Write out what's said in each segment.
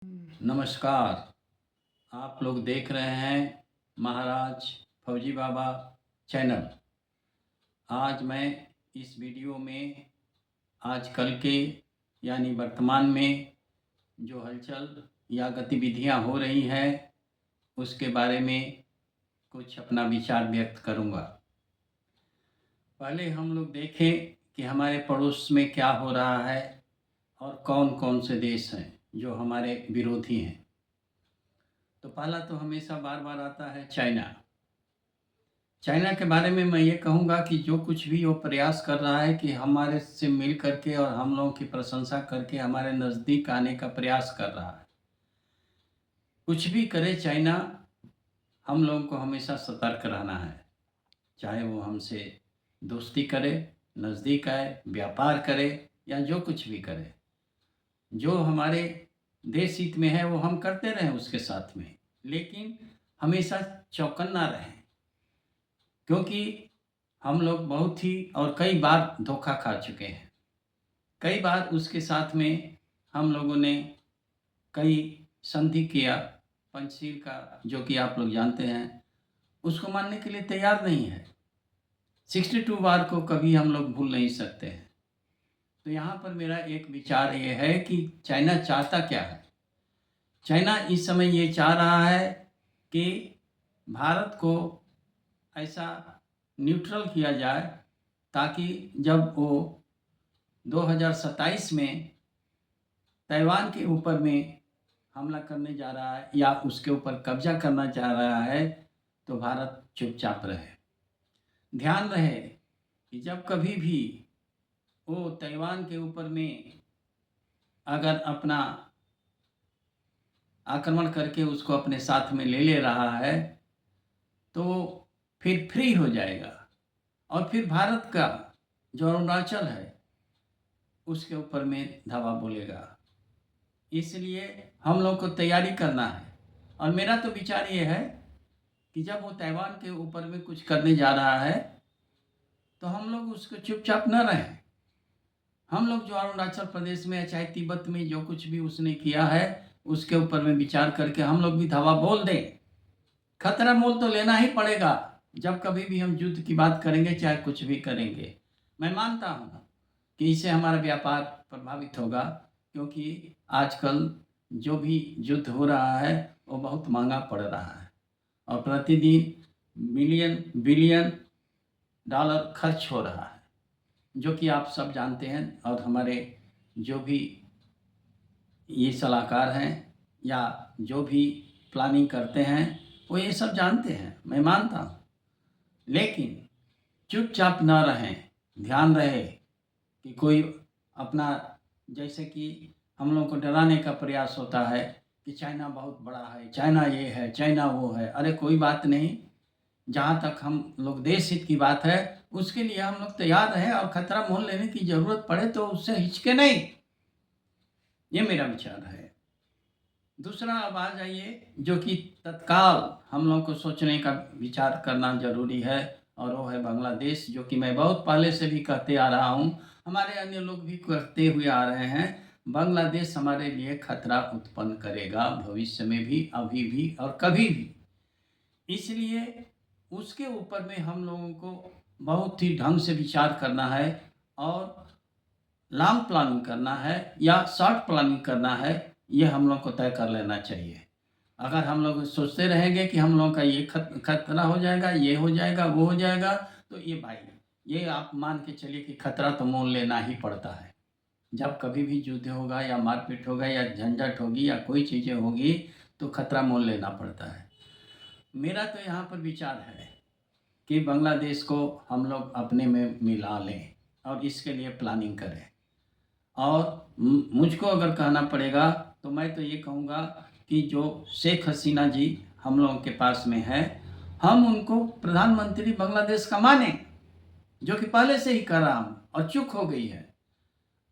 नमस्कार। आप लोग देख रहे हैं महाराज फौजी बाबा चैनल। आज मैं इस वीडियो में आजकल के यानी वर्तमान में जो हलचल या गतिविधियां हो रही हैं उसके बारे में कुछ अपना विचार व्यक्त करूंगा। पहले हम लोग देखें कि हमारे पड़ोस में क्या हो रहा है और कौन कौन से देश हैं जो हमारे विरोधी हैं। तो पहला तो हमेशा बार बार आता है चाइना। चाइना के बारे में मैं ये कहूँगा कि जो कुछ भी वो प्रयास कर रहा है कि हमारे से मिल करके और हम लोगों की प्रशंसा करके हमारे नज़दीक आने का प्रयास कर रहा है। कुछ भी करे चाइना, हम लोगों को हमेशा सतर्क रहना है। चाहे वो हमसे दोस्ती करे, नज़दीक आए, व्यापार करे या जो कुछ भी करे, जो हमारे देश हित में है वो हम करते रहें उसके साथ में, लेकिन हमेशा चौकन्ना रहें, क्योंकि हम लोग बहुत ही और कई बार धोखा खा चुके हैं। कई बार उसके साथ में हम लोगों ने कई संधि किया। पंचशील का जो कि आप लोग जानते हैं, उसको मानने के लिए तैयार नहीं है। 62 बार को कभी हम लोग भूल नहीं सकते हैं। तो यहाँ पर मेरा एक विचार ये है कि चाइना चाहता क्या है। चाइना इस समय ये चाह रहा है कि भारत को ऐसा न्यूट्रल किया जाए ताकि जब वो 2027 में ताइवान के ऊपर में हमला करने जा रहा है या उसके ऊपर कब्जा करना चाह रहा है तो भारत चुपचाप रहे। ध्यान रहे कि जब कभी भी वो ताइवान के ऊपर में अगर अपना आक्रमण करके उसको अपने साथ में ले रहा है तो फिर फ्री हो जाएगा और फिर भारत का जो अरुणाचल है उसके ऊपर में धावा बोलेगा। इसलिए हम लोग को तैयारी करना है। और मेरा तो विचार ये है कि जब वो ताइवान के ऊपर में कुछ करने जा रहा है तो हम लोग उसको चुपचाप न रहें। हम लोग जो अरुणाचल प्रदेश में चाहे तिब्बत में जो कुछ भी उसने किया है उसके ऊपर में विचार करके हम लोग भी धावा बोल दें। खतरा मोल तो लेना ही पड़ेगा जब कभी भी हम युद्ध की बात करेंगे, चाहे कुछ भी करेंगे। मैं मानता हूँ कि इससे हमारा व्यापार प्रभावित होगा, क्योंकि आजकल जो भी युद्ध हो रहा है वो बहुत महंगा पड़ रहा है और प्रतिदिन मिलियन बिलियन डॉलर खर्च हो रहा है, जो कि आप सब जानते हैं। और हमारे जो भी ये सलाहकार हैं या जो भी प्लानिंग करते हैं वो ये सब जानते हैं, मैं मानता हूँ। लेकिन चुपचाप ना रहें। ध्यान रहे कि कोई अपना, जैसे कि हम लोगों को डराने का प्रयास होता है कि चाइना बहुत बड़ा है, चाइना ये है, चाइना वो है। अरे कोई बात नहीं, जहाँ तक हम लोग देश हित की बात है उसके लिए हम लोग तैयार रहें और खतरा मोल लेने की ज़रूरत पड़े तो उससे हिचके नहीं। ये मेरा विचार है। दूसरा, अब आ जाइए जो कि तत्काल हम लोग को सोचने का विचार करना ज़रूरी है, और वो है बांग्लादेश, जो कि मैं बहुत पहले से भी कहते आ रहा हूँ, हमारे अन्य लोग भी कहते हुए आ रहे हैं। बांग्लादेश हमारे लिए खतरा उत्पन्न करेगा भविष्य में भी, अभी भी और कभी भी। इसलिए उसके ऊपर में हम लोगों को बहुत ही ढंग से विचार करना है और लॉन्ग प्लानिंग करना है या शॉर्ट प्लानिंग करना है, ये हम लोग को तय कर लेना चाहिए। अगर हम लोग सोचते रहेंगे कि हम लोगों का ये खतरा हो जाएगा, ये हो जाएगा, वो हो जाएगा, तो ये भाई, ये आप मान के चलिए कि खतरा तो मोल लेना ही पड़ता है। जब कभी भी युद्ध होगा या मारपीट होगा या झंझट होगी या कोई चीज़ें होगी तो खतरा मोल लेना पड़ता है। मेरा तो यहाँ पर विचार है कि बांग्लादेश को हम लोग अपने में मिला लें और इसके लिए प्लानिंग करें। और मुझको अगर कहना पड़ेगा तो मैं तो ये कहूँगा कि जो शेख हसीना जी हम लोगों के पास में है, हम उनको प्रधानमंत्री बांग्लादेश का माने, जो कि पहले से ही कर रहा हूँ और चूक हो गई है,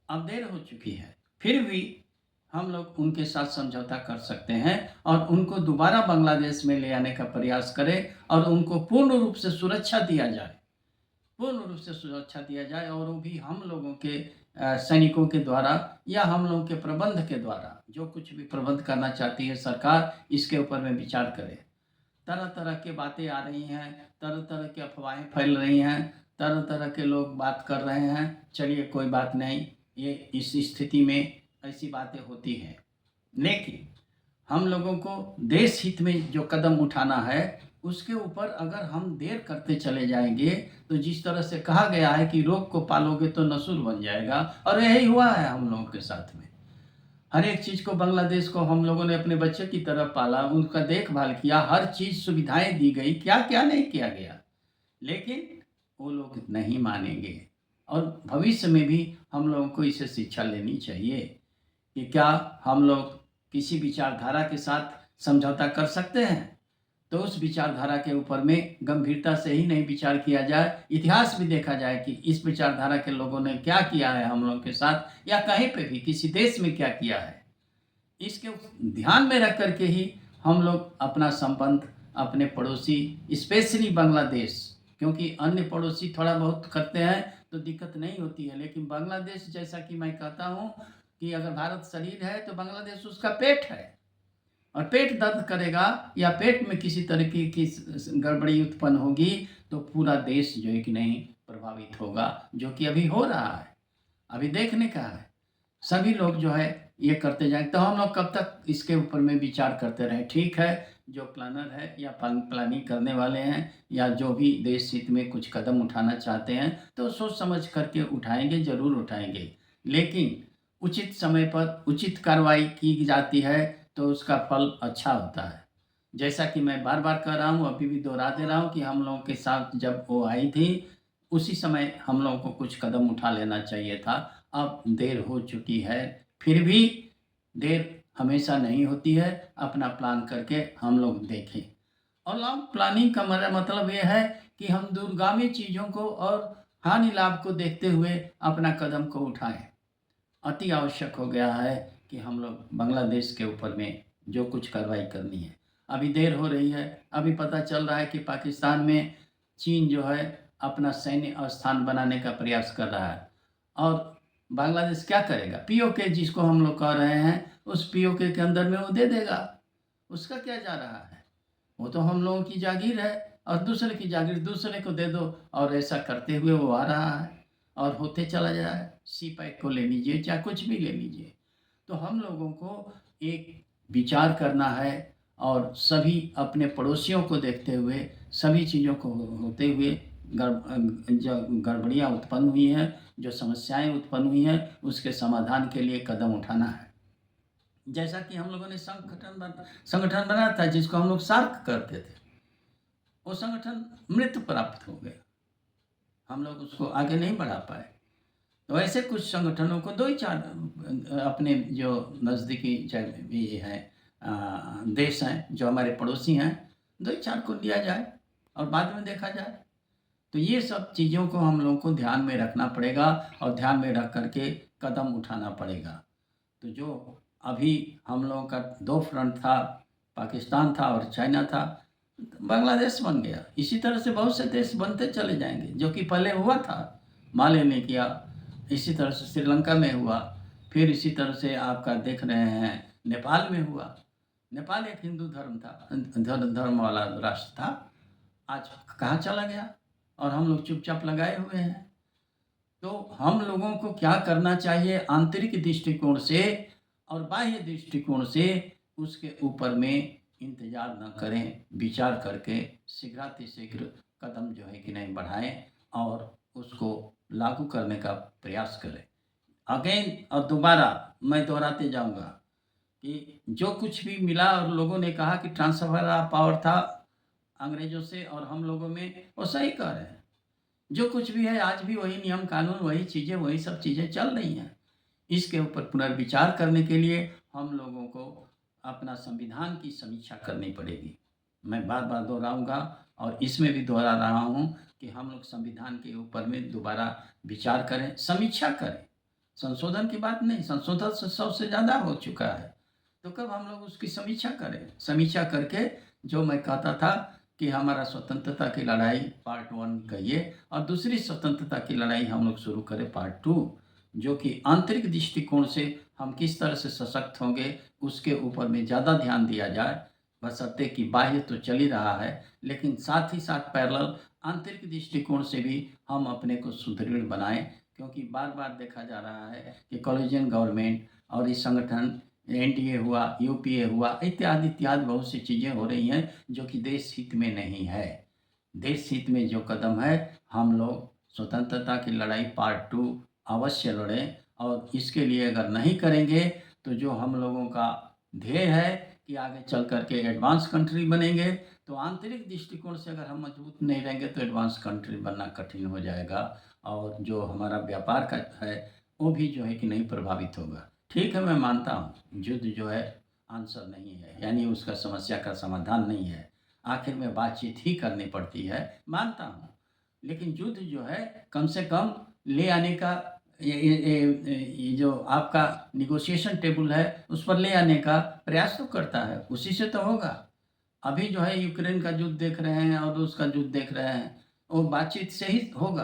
अब देर हो चुकी है। फिर भी हम लोग उनके साथ समझौता कर सकते हैं और उनको दोबारा बांग्लादेश में ले आने का प्रयास करें और उनको पूर्ण रूप से सुरक्षा दिया जाए, पूर्ण रूप से सुरक्षा दिया जाए, और वो भी हम लोगों के सैनिकों के द्वारा या हम लोगों के प्रबंध के द्वारा जो कुछ भी प्रबंध करना चाहती है सरकार, इसके ऊपर में विचार करे। तरह तरह की बातें आ रही हैं, तरह तरह की अफवाहें फैल रही हैं, तरह तरह के लोग बात कर रहे हैं। चलिए कोई बात नहीं, ये इस स्थिति में ऐसी बातें होती हैं, लेकिन हम लोगों को देश हित में जो कदम उठाना है उसके ऊपर अगर हम देर करते चले जाएंगे तो जिस तरह से कहा गया है कि रोग को पालोगे तो नसूर बन जाएगा, और यही हुआ है हम लोगों के साथ में। हर एक चीज़ को, बांग्लादेश को हम लोगों ने अपने बच्चे की तरह पाला, उनका देखभाल किया, हर चीज़ सुविधाएं दी गई, क्या क्या नहीं किया गया, लेकिन वो लोग नहीं मानेंगे। और भविष्य में भी हम लोगों को इसे शिक्षा लेनी चाहिए कि क्या हम लोग किसी विचारधारा के साथ समझौता कर सकते हैं, तो उस विचारधारा के ऊपर में गंभीरता से ही नहीं विचार किया जाए। इतिहास भी देखा जाए कि इस विचारधारा के लोगों ने क्या किया है हम लोग के साथ, या कहीं पे भी किसी देश में क्या किया है, इसके ध्यान में रख करके ही हम लोग अपना संबंध अपने पड़ोसी, स्पेशली बांग्लादेश, क्योंकि अन्य पड़ोसी थोड़ा बहुत करते हैं तो दिक्कत नहीं होती है, लेकिन बांग्लादेश, जैसा कि मैं कहता हूँ कि अगर भारत शरीर है तो बांग्लादेश उसका पेट है, और पेट दर्द करेगा या पेट में किसी तरीके की गड़बड़ी उत्पन्न होगी तो पूरा देश जो है कि नहीं प्रभावित होगा, जो कि अभी हो रहा है, अभी देखने का है। सभी लोग जो है ये करते जाएं, तो हम लोग कब तक इसके ऊपर में विचार करते रहें। ठीक है, जो प्लानर है या प्लानिंग करने वाले हैं या जो भी देश हित में कुछ कदम उठाना चाहते हैं तो सोच समझ करके उठाएंगे, ज़रूर उठाएंगे, लेकिन उचित समय पर उचित कार्रवाई की जाती है तो उसका फल अच्छा होता है। जैसा कि मैं बार बार कह रहा हूँ, अभी भी दोहरा दे रहा हूँ कि हम लोगों के साथ जब वो आई थी उसी समय हम लोगों को कुछ कदम उठा लेना चाहिए था। अब देर हो चुकी है, फिर भी देर हमेशा नहीं होती है, अपना प्लान करके हम लोग देखें। और लॉन्ग प्लानिंग का मतलब ये है कि हम दूरगामी चीज़ों को और हानि लाभ को देखते हुए अपना कदम को उठाएं। अति आवश्यक हो गया है कि हम लोग बांग्लादेश के ऊपर में जो कुछ कार्रवाई करनी है। अभी देर हो रही है, अभी पता चल रहा है कि पाकिस्तान में चीन जो है अपना सैन्य स्थान बनाने का प्रयास कर रहा है, और बांग्लादेश क्या करेगा, पीओके जिसको हम लोग कह रहे हैं, उस पीओके के अंदर में वो दे देगा, उसका क्या जा रहा है, वो तो हम लोगों की जागीर है, और दूसरे की जागीर दूसरे को दे दो, और ऐसा करते हुए वो आ रहा है और होते चला जाए। सी पैक को ले लीजिए, चाहे कुछ भी ले लीजिए। तो हम लोगों को एक विचार करना है और सभी अपने पड़ोसियों को देखते हुए, सभी चीज़ों को होते हुए, जो गड़बड़ियाँ उत्पन्न हुई हैं, जो समस्याएं उत्पन्न हुई हैं, उसके समाधान के लिए कदम उठाना है। जैसा कि हम लोगों ने संगठन बनाया था जिसको हम लोग सार्क करते थे, वो संगठन मृत्यु प्राप्त हो गया, हम लोग उसको आगे नहीं बढ़ा पाए। तो ऐसे कुछ संगठनों को दो ही चार अपने जो नज़दीकी ये हैं देश हैं जो हमारे पड़ोसी हैं, दो ही चार को लिया जाए और बाद में देखा जाए। तो ये सब चीज़ों को हम लोगों को ध्यान में रखना पड़ेगा और ध्यान में रख करके कदम उठाना पड़ेगा। तो जो अभी हम लोगों का दो फ्रंट था, पाकिस्तान था और चाइना था, बांग्लादेश बन गया। इसी तरह से बहुत से देश बनते चले जाएंगे, जो कि पहले हुआ था, माले ने किया, इसी तरह से श्रीलंका में हुआ, फिर इसी तरह से आपका देख रहे हैं नेपाल में हुआ। नेपाल एक हिंदू धर्म था, धर्म वाला राष्ट्र था, आज कहाँ चला गया और हम लोग चुपचाप लगाए हुए हैं। तो हम लोगों को क्या करना चाहिए, आंतरिक दृष्टिकोण से और बाह्य दृष्टिकोण से उसके ऊपर में इंतजार न करें, विचार करके शीघ्रातिशीघ्र कदम जो है कि नहीं बढ़ाएं और उसको लागू करने का प्रयास करें। अगेन और दोबारा मैं दोहराते जाऊंगा कि जो कुछ भी मिला और लोगों ने कहा कि ट्रांसफर ऑफ पावर था अंग्रेजों से और हम लोगों में, वो सही कह रहे हैं। जो कुछ भी है आज भी वही नियम कानून, वही चीज़ें, वही सब चीज़ें चल रही हैं। इसके ऊपर पुनर्विचार करने के लिए हम लोगों को अपना संविधान की समीक्षा करनी पड़ेगी। मैं बार बार दोहराऊंगा और इसमें भी दोहरा रहा हूं कि हम लोग संविधान के ऊपर में दोबारा विचार करें, समीक्षा करें। संशोधन की बात नहीं, संशोधन से 100 से ज़्यादा हो चुका है, तो कब हम लोग उसकी समीक्षा करें। समीक्षा करके जो मैं कहता था कि हमारा स्वतंत्रता की लड़ाई पार्ट 1 कहिए और दूसरी स्वतंत्रता की लड़ाई हम लोग शुरू करें पार्ट 2। जो कि आंतरिक दृष्टिकोण से हम किस तरह से सशक्त होंगे, उसके ऊपर में ज़्यादा ध्यान दिया जाए। बशर्ते कि बाह्य तो चल ही रहा है, लेकिन साथ ही साथ पैरेलल आंतरिक दृष्टिकोण से भी हम अपने को सुदृढ़ बनाएँ, क्योंकि बार-बार देखा जा रहा है कि कोलिजन गवर्नमेंट और ये संगठन एनडीए हुआ, यूपीए हुआ, इत्यादि-इत्यादि बहुत सी चीज़ें हो रही हैं, जो कि देश हित में नहीं है। देश हित में जो कदम है, हम लोग स्वतंत्रता की लड़ाई पार्ट 2 अवश्य लड़ें, और इसके लिए अगर नहीं करेंगे, तो जो हम लोगों का ध्येय है कि आगे चल कर के एडवांस कंट्री बनेंगे, तो आंतरिक दृष्टिकोण से अगर हम मजबूत नहीं रहेंगे, तो एडवांस कंट्री बनना कठिन हो जाएगा, और जो हमारा व्यापार का है, वो भी जो है कि नहीं प्रभावित होगा। ठीक है, मैं मानता हूँ, युद्ध जो है आंसर नहीं है, यानी उसका समस्या का समाधान नहीं है। आखिर में बातचीत ही करनी पड़ती है, मानता हूँ। लेकिन युद्ध जो है कम से कम ले आने का, ये जो आपका नेगोशिएशन टेबल है, उस पर ले आने का प्रयास तो करता है, उसी से तो होगा। अभी जो है यूक्रेन का युद्ध देख रहे हैं और रूस का युद्ध देख रहे हैं, वो बातचीत से ही होगा।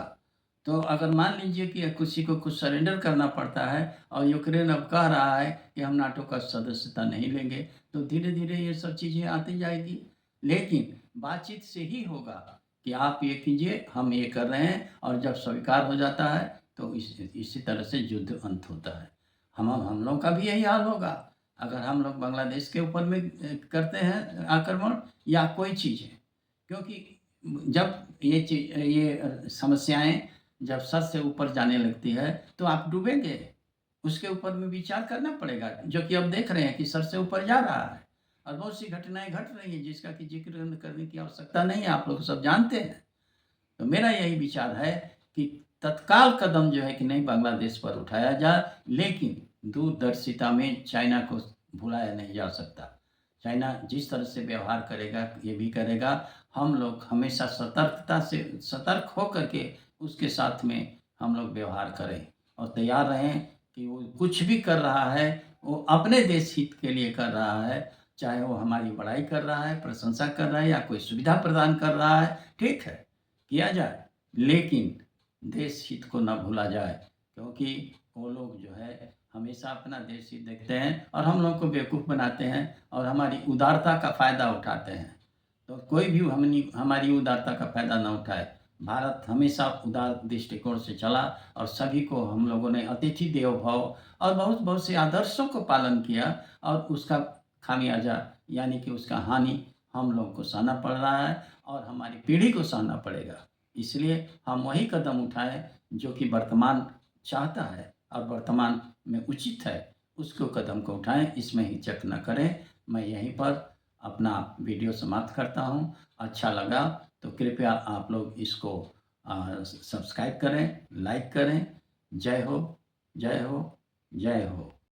तो अगर मान लीजिए कि किसी को कुछ सरेंडर करना पड़ता है और यूक्रेन अब कह रहा है कि हम नाटो का सदस्यता नहीं लेंगे, तो धीरे-धीरे ये सब चीज़ें आती जाएगी। लेकिन बातचीत से ही होगा कि आप ये कीजिए, हम ये कर रहे हैं, और जब स्वीकार हो जाता है, तो इसी तरह से युद्ध अंत होता है। हम लोग का भी यही हाल होगा। अगर हम लोग बांग्लादेश के ऊपर में करते हैं आक्रमण या कोई चीज़ है, क्योंकि जब ये समस्याएँ जब सर से ऊपर जाने लगती है, तो आप डूबेंगे। उसके ऊपर में विचार करना पड़ेगा, जो कि अब देख रहे हैं कि सर से ऊपर जा रहा है, और बहुत सी घटनाएँ घट रही हैं, जिसका कि ज़िक्र करने की आवश्यकता नहीं है, आप लोग सब जानते हैं। तो मेरा यही विचार है कि तत्काल कदम जो है कि नहीं बांग्लादेश पर उठाया जाए, लेकिन दूरदर्शिता में चाइना को भुलाया नहीं जा सकता। चाइना जिस तरह से व्यवहार करेगा, ये भी करेगा। हम लोग हमेशा सतर्कता से सतर्क होकर के उसके साथ में हम लोग व्यवहार करें, और तैयार रहें कि वो कुछ भी कर रहा है, वो अपने देश हित के लिए कर रहा है। चाहे वो हमारी बड़ाई कर रहा है, प्रशंसा कर रहा है, या कोई सुविधा प्रदान कर रहा है, ठीक है, किया जाए, लेकिन देश हित को ना भूला जाए, क्योंकि वो लोग जो है हमेशा अपना देश हित देखते हैं, और हम लोग को बेवकूफ़ बनाते हैं, और हमारी उदारता का फ़ायदा उठाते हैं। तो कोई भी हमारी उदारता का फ़ायदा ना उठाए। भारत हमेशा उदार दृष्टिकोण से चला, और सभी को हम लोगों ने अतिथि देवो भव और बहुत बहुत से आदर्शों को पालन किया, और उसका खामियाजा यानी कि उसका हानि हम लोग को सहना पड़ रहा है, और हमारी पीढ़ी को सहना पड़ेगा। इसलिए हम वही कदम उठाएँ जो कि वर्तमान चाहता है और वर्तमान में उचित है, उसको कदम को उठाएँ, इसमें हिचक न करें। मैं यहीं पर अपना वीडियो समाप्त करता हूँ। अच्छा लगा तो कृपया आप लोग इसको सब्सक्राइब करें, लाइक करें। जय हो, जय हो, जय हो।